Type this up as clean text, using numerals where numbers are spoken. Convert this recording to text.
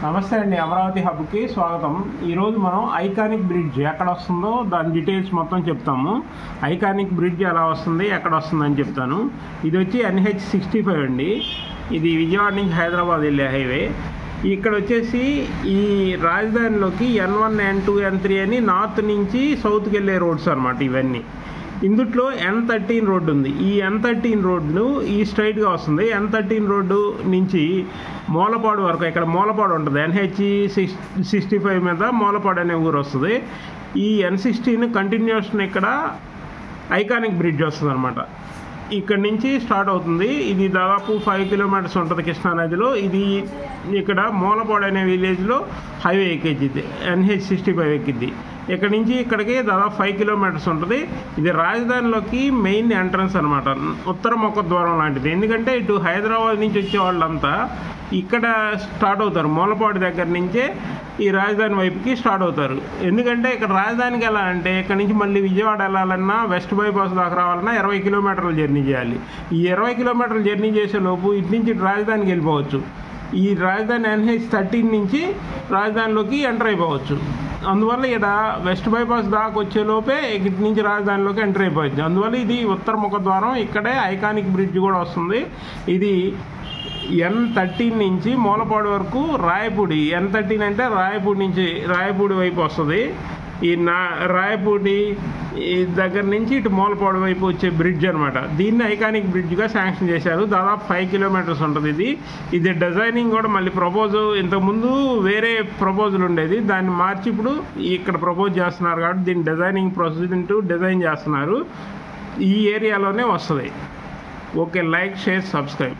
నమస్తే అండి, అమరావతి హబ్కి స్వాగతం. ఈరోజు మనం ఐకానిక్ బ్రిడ్జ్ ఎక్కడ వస్తుందో దాని డీటెయిల్స్ మొత్తం చెప్తాము. ఐకానిక్ బ్రిడ్జ్ ఎలా వస్తుంది, ఎక్కడ వస్తుందని చెప్తాను. ఇది వచ్చి NH65 అండి. ఇది విజయవాడ నుంచి హైదరాబాద్ వెళ్ళే హైవే. ఇక్కడ వచ్చేసి ఈ రాజధానిలోకి N1, N2, N3 అని నార్త్ నుంచి సౌత్కి వెళ్ళే రోడ్స్ అనమాట ఇవన్నీ. ఇందుట్లో N13 రోడ్డు ఉంది. ఈ N13 రోడ్డు ఈ స్ట్రైట్గా వస్తుంది. N13 రోడ్డు నుంచి మూలపాడు వరకు, ఇక్కడ మూలపాడు ఉంటుంది. NH65 మీద మూలపాడు అనే ఊరు వస్తుంది. ఈ N16 కంటిన్యూషన్ ఇక్కడ ఐకానిక్ బ్రిడ్జ్ వస్తుంది అనమాట. ఇక్కడ నుంచి స్టార్ట్ అవుతుంది. ఇది దాదాపు 5 కిలోమీటర్స్ ఉంటుంది కృష్ణానదిలో. ఇది ఇక్కడ మూలపాడు అనే విలేజ్లో హైవే ఎక్కిద్ది, NH65 ఎక్కిద్ది. ఇక్కడ నుంచి ఇక్కడికి దాదాపు 5 కిలోమీటర్స్ ఉంటుంది. ఇది రాజధానిలోకి మెయిన్ ఎంట్రన్స్ అనమాట, ఉత్తర ముఖ ద్వారం లాంటిది. ఎందుకంటే ఇటు హైదరాబాద్ నుంచి వచ్చే వాళ్ళంతా ఇక్కడ స్టార్ట్ అవుతారు. మూలపాడు దగ్గర నుంచే ఈ రాజధాని వైపుకి స్టార్ట్ అవుతారు. ఎందుకంటే ఇక్కడ రాజధానికి ఎలా అంటే ఇక్కడ నుంచి మళ్ళీ విజయవాడ వెళ్ళాలన్నా వెస్ట్ బైపాస్ దాకా రావాలన్నా 20 కిలోమీటర్లు జర్నీ చేయాలి. ఈ 20 కిలోమీటర్లు జర్నీ చేసే లోపు ఇటు నుంచి రాజధానికి వెళ్ళిపోవచ్చు. ఈ రాజధాని NH13 నుంచి రాజధానిలోకి ఎంటర్ అయిపోవచ్చు. అందువల్ల ఇక్కడ వెస్ట్ బైపాస్ దాకా వచ్చేలోపే ఇటు నుంచి రాజధానిలోకి ఎంటర్ అయిపోవచ్చు. అందువల్ల ఇది ఉత్తర ముఖ ద్వారం. ఇక్కడే ఐకానిక్ బ్రిడ్జ్ కూడా వస్తుంది. ఇది N13 నుంచి మూలపాడు వరకు రాయపూడి. N13 అంటే రాయపూడి నుంచి, రాయపూడి వైపు వస్తుంది. ఈ రాయపూడి దగ్గర నుంచి ఇటు మూలపాడు వైపు వచ్చే బ్రిడ్జ్ అనమాట. దీన్ని ఐకానిక్ బ్రిడ్జ్గా శాంక్షన్ చేశారు. దాదాపు 5 కిలోమీటర్స్ ఉంటుంది. ఇది డిజైనింగ్ కూడా మళ్ళీ ఇంతకుముందు వేరే ప్రపోజల్ ఉండేది, దాన్ని మార్చి ఇప్పుడు ఇక్కడ ప్రపోజ్ చేస్తున్నారు. కాబట్టి దీన్ని డిజైనింగ్ ప్రొసీజర్ డిజైన్ చేస్తున్నారు. ఈ ఏరియాలోనే వస్తుంది. Okay, like, share, subscribe.